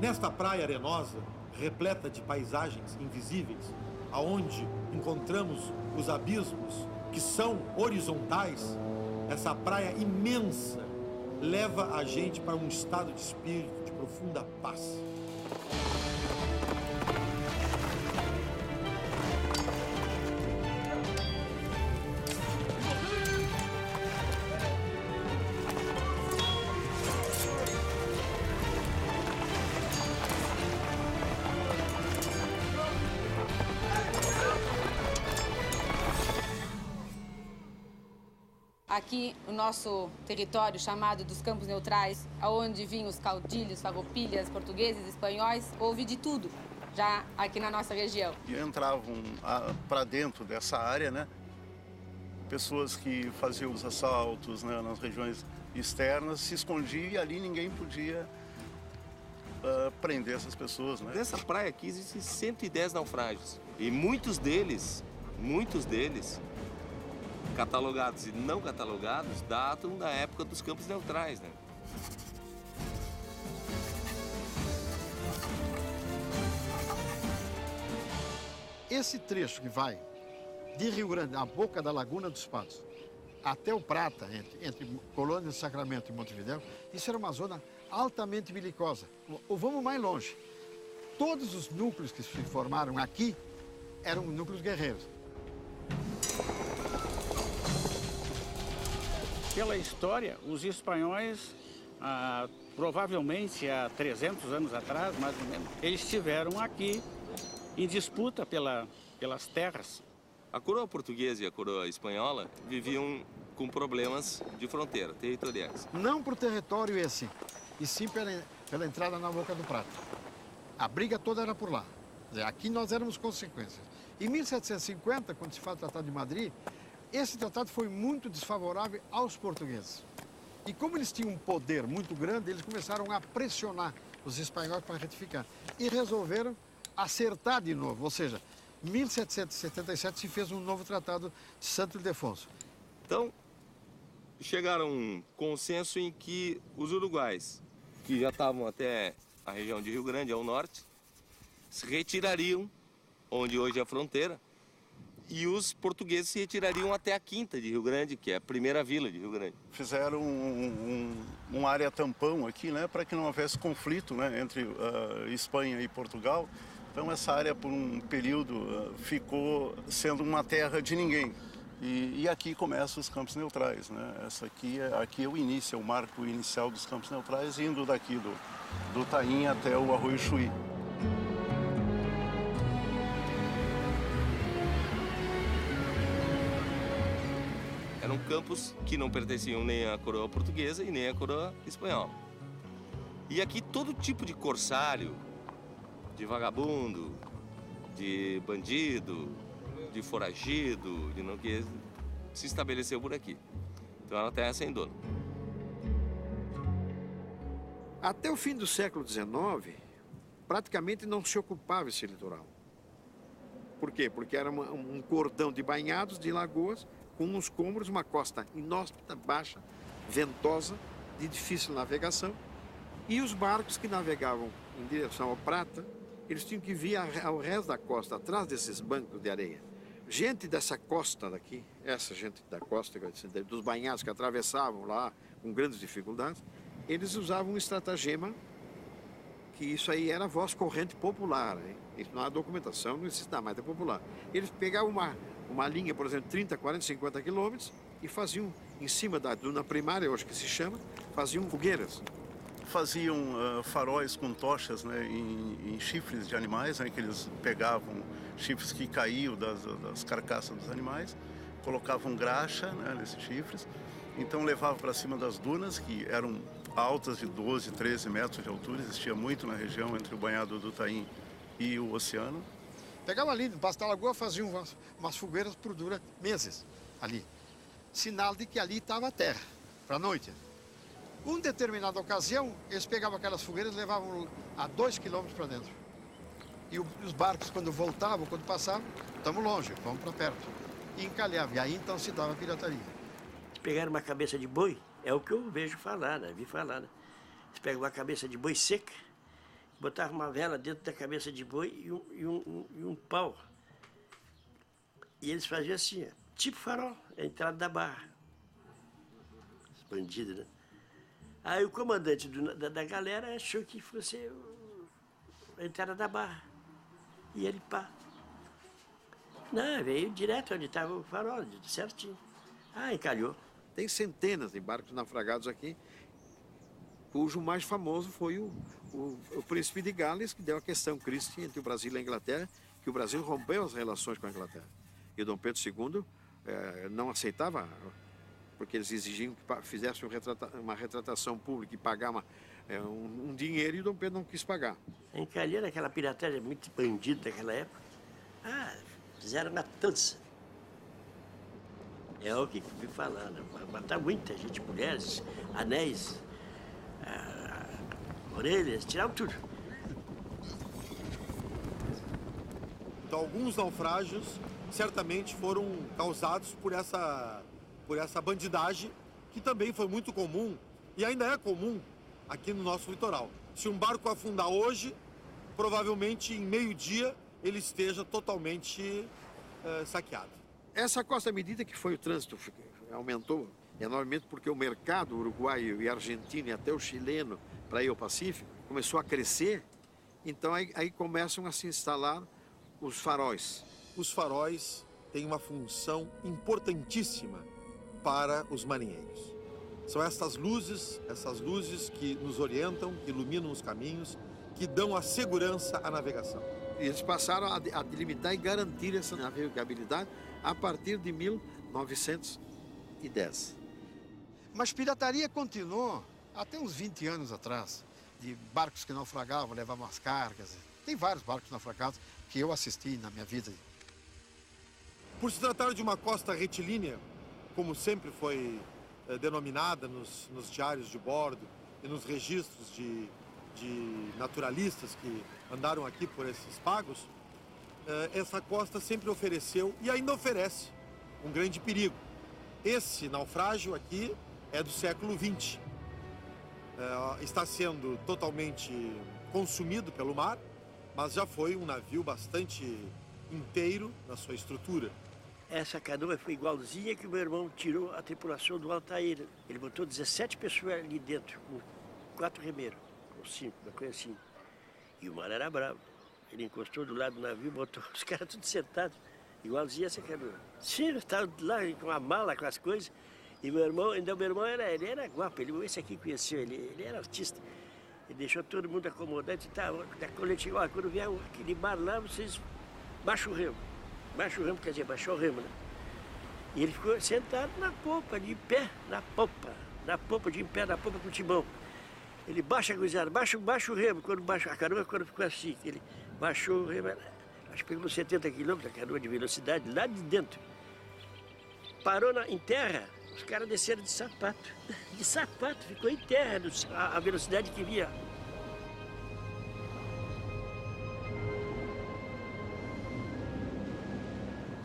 Nesta praia arenosa, repleta de paisagens invisíveis, aonde encontramos os abismos que são horizontais, essa praia imensa leva a gente para um estado de espírito de profunda paz. Aqui, o nosso território chamado dos Campos Neutrais, aonde vinham os caudilhos, farroupilhas, portugueses, espanhóis, houve de tudo, já aqui na nossa região. E entravam para dentro dessa área, né? Pessoas que faziam os assaltos, né, nas regiões externas, se escondiam e ali ninguém podia prender essas pessoas, né? Nessa praia aqui existem 110 naufrágios e muitos deles, catalogados e não catalogados, datam da época dos Campos Neutrais, né? Esse trecho que vai de Rio Grande, a boca da Laguna dos Patos, até o Prata, entre Colônia de Sacramento e Montevidéu, isso era uma zona altamente belicosa. Ou vamos mais longe, todos os núcleos que se formaram aqui eram núcleos guerreiros. Pela história, os espanhóis, provavelmente há 300 anos atrás, mais ou menos, eles estiveram aqui em disputa pelas terras. A coroa portuguesa e a coroa espanhola viviam com problemas de fronteira, territoriais. Não para o território esse, e sim pela entrada na Boca do Prata. A briga toda era por lá. Aqui nós éramos consequências. Em 1750, quando se faz o Tratado de Madrid, esse tratado foi muito desfavorável aos portugueses. E como eles tinham um poder muito grande, eles começaram a pressionar os espanhóis para retificar. E resolveram acertar de novo. Ou seja, em 1777 se fez um novo tratado de Santo Ildefonso. Então, chegaram a um consenso em que os uruguais, que já estavam até a região de Rio Grande, ao norte, se retirariam, onde hoje é a fronteira, e os portugueses se retirariam até a Quinta de Rio Grande, que é a primeira vila de Rio Grande. Fizeram uma área tampão aqui, né, para que não houvesse conflito, né, entre Espanha e Portugal. Então essa área, por um período, ficou sendo uma terra de ninguém. E aqui começam os Campos Neutrais, né? Aqui é o início, é o marco inicial dos Campos Neutrais, indo daqui do Taim até o Arroio Chuí. Eram campos que não pertenciam nem à coroa portuguesa e nem à coroa espanhola. E aqui todo tipo de corsário, de vagabundo, de bandido, de foragido, de não que se estabeleceu por aqui. Então era terra sem dono. Até o fim do século XIX, praticamente não se ocupava esse litoral. Por quê? Porque era um cordão de banhados, de lagoas, com uns cômoros, uma costa inóspita, baixa, ventosa, de difícil navegação. E os barcos que navegavam em direção ao Prata, eles tinham que vir ao resto da costa, atrás desses bancos de areia. Gente dessa costa daqui, essa gente da costa, dos banhados que atravessavam lá com grandes dificuldades, eles usavam um estratagema, que isso aí era voz corrente popular. Hein? Isso não há documentação, não existe nada, mas é popular. Eles pegavam uma linha, por exemplo, 30, 40, 50 quilômetros e faziam, em cima da duna primária, eu acho que se chama, faziam fogueiras. Faziam faróis com tochas, né, em chifres de animais, né, que eles pegavam chifres que caíam das carcaças dos animais, colocavam graxa, né, nesses chifres, então levavam para cima das dunas, que eram altas de 12, 13 metros de altura, existia muito na região entre o banhado do Taim e o oceano. Pegava ali, debaixo da lagoa, faziam umas fogueiras por durante meses ali. Sinal de que ali estava a terra, para a noite. Em determinada ocasião, eles pegavam aquelas fogueiras e levavam a 2 quilômetros para dentro. E os barcos, quando voltavam, quando passavam, estamos longe, vamos para perto. E encalhavam. E aí então se dava a pirataria. Pegaram uma cabeça de boi, é o que eu vejo falar, né? Vi falar, né? Eles pegam uma cabeça de boi seca, botavam uma vela dentro da cabeça de boi e um pau. E eles faziam assim, tipo farol, a entrada da barra. Os bandidos, né? Aí o comandante da galera achou que fosse a entrada da barra. E ele, pá. Não, veio direto onde estava o farol, certinho. Ah, encalhou. Tem centenas de barcos naufragados aqui, cujo mais famoso foi o Príncipe de Gales, que deu a questão Christie entre o Brasil e a Inglaterra, que o Brasil rompeu as relações com a Inglaterra. E o Dom Pedro II não aceitava, porque eles exigiam que fizesse uma retratação pública e pagar um dinheiro, e o Dom Pedro não quis pagar. Encalhando aquela pirataria muito bandida daquela época. Ah, fizeram matança. É o que fui falando, matar muita gente, mulheres, anéis, orelhas, tiraram tudo. Então, alguns naufrágios certamente foram causados por essa bandidagem, que também foi muito comum e ainda é comum aqui no nosso litoral. Se um barco afundar hoje, provavelmente em meio-dia ele esteja totalmente saqueado. Essa costa, à medida que foi o trânsito, aumentou enormemente, porque o mercado uruguaio e argentino e até o chileno para ir ao Pacífico começou a crescer, então aí começam a se instalar os faróis. Os faróis têm uma função importantíssima para os marinheiros. São essas luzes que nos orientam, que iluminam os caminhos, que dão a segurança à navegação. E eles passaram a delimitar e garantir essa navegabilidade a partir de 1910. Mas pirataria continuou até uns 20 anos atrás, de barcos que naufragavam, levavam as cargas. Tem vários barcos naufragados que eu assisti na minha vida. Por se tratar de uma costa retilínea, como sempre foi denominada nos diários de bordo e nos registros de naturalistas que andaram aqui por esses pagos, essa costa sempre ofereceu e ainda oferece um grande perigo. Esse naufrágio aqui é do século XX. Está sendo totalmente consumido pelo mar, mas já foi um navio bastante inteiro na sua estrutura. Essa canoa foi igualzinha que o meu irmão tirou a tripulação do Altair. Ele botou 17 pessoas ali dentro, com 4 remeiros, ou 5, uma coisa assim. E o mar era bravo. Ele encostou do lado do navio, botou os caras tudo sentados, igualzinho essa canoa. Sim, eu estava lá com a mala, com as coisas. E meu irmão ele era guapo, esse aqui conheceu, ele era artista. Ele deixou todo mundo acomodado e tal. Quando ele chegou, quando vier aquele mar lá, vocês baixam o remo. Baixa o remo, quer dizer, baixou o remo, né? E ele ficou sentado na popa, de pé, na popa, de em pé, na popa com o timão. Ele baixa a gurizada, baixa o remo, quando baixa a canoa, quando ficou assim, ele baixou o remo, acho que pegou 70 quilômetros, a canoa de velocidade, lá de dentro. Parou em terra, os caras desceram de sapato, ficou em terra, a velocidade que via.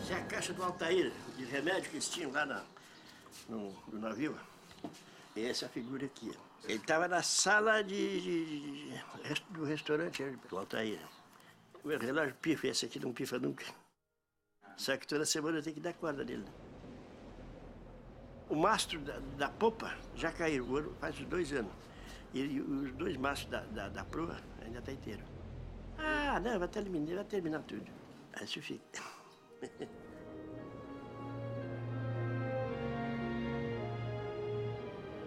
Essa é a caixa do Altair, de remédio que eles tinham lá no navio. Essa é a figura aqui. Ele estava na sala do restaurante do Altair. O meu relógio pifa, esse aqui não pifa nunca. Só que toda semana eu tenho que dar corda nele. O mastro da popa já caiu, faz uns 2 anos. E os 2 mastros da proa ainda está inteiro. Ah, não, vai terminar tudo. Aí isso fica.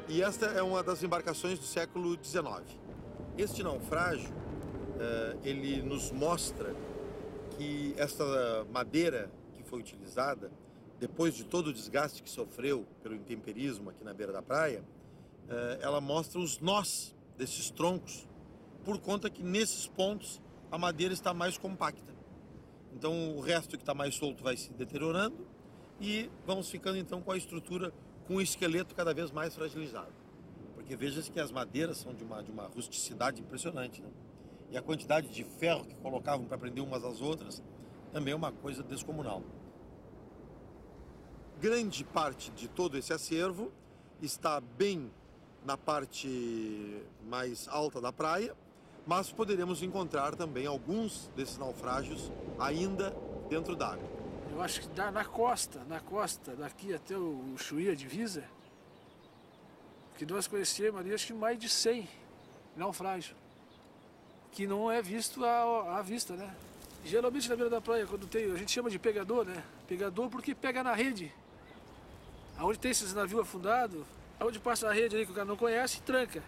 E esta é uma das embarcações do século XIX. Este naufrágio, ele nos mostra que esta madeira que foi utilizada, depois de todo o desgaste que sofreu pelo intemperismo aqui na beira da praia, ela mostra os nós desses troncos, por conta que nesses pontos a madeira está mais compacta. Então o resto que está mais solto vai se deteriorando e vamos ficando então com a estrutura, com o esqueleto cada vez mais fragilizado. Porque veja-se que as madeiras são de uma rusticidade impressionante, né? E a quantidade de ferro que colocavam para prender umas às outras também é uma coisa descomunal. Grande parte de todo esse acervo está bem na parte mais alta da praia, mas poderemos encontrar também alguns desses naufrágios ainda dentro d'água. Eu acho que na costa, daqui até o Chuí, a divisa, que nós conhecemos ali, acho que mais de 100 naufrágios, que não é visto à vista, né? Geralmente na beira da praia, quando tem, a gente chama de pegador, né? Pegador porque pega na rede. Aonde tem esses navios afundados, aonde passa a rede ali que o cara não conhece, tranca.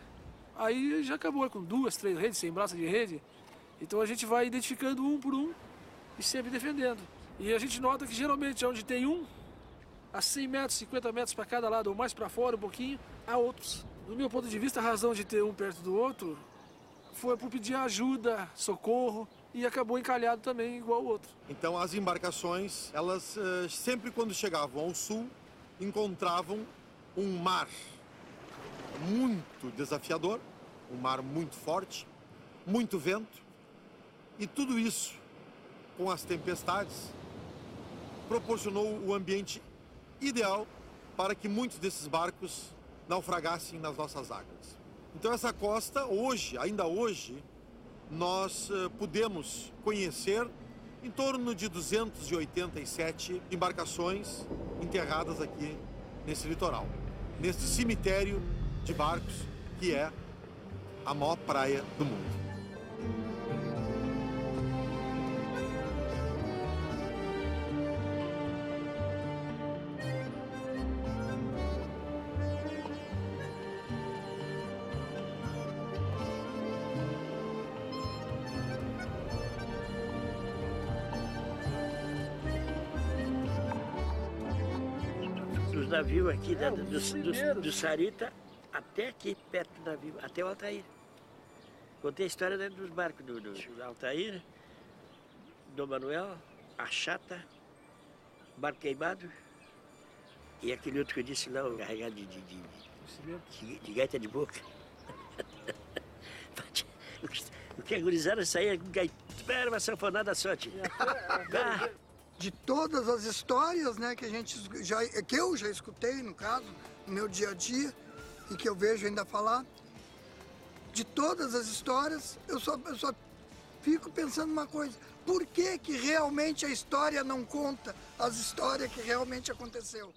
Aí já acabou com 2, 3 redes, sem braço de rede. Então a gente vai identificando um por um e sempre defendendo. E a gente nota que geralmente onde tem um, a 100 metros, 50 metros para cada lado, ou mais para fora um pouquinho, há outros. Do meu ponto de vista, a razão de ter um perto do outro foi por pedir ajuda, socorro, e acabou encalhado também igual o outro. Então as embarcações, elas sempre quando chegavam ao sul, encontravam um mar muito desafiador, um mar muito forte, muito vento, e tudo isso, com as tempestades, proporcionou o ambiente ideal para que muitos desses barcos naufragassem nas nossas águas. Então essa costa, hoje, ainda hoje, nós pudemos conhecer em torno de 287 embarcações enterradas aqui nesse litoral, nesse cemitério de barcos que é a maior praia do mundo. Os navios aqui do Sarita até aqui perto do navio, até o Altair. Contei a história dos barcos do Altair, do Manuel, a Chata, barco queimado e aquele outro que eu disse lá, o carregado de gaita de boca. O que a gurizada saía com gaita, era uma sanfonada sorte. De todas as histórias, né, que eu já escutei, no caso, no meu dia a dia, e que eu vejo ainda falar, de todas as histórias, eu só fico pensando uma coisa: por que realmente a história não conta as histórias que realmente aconteceu?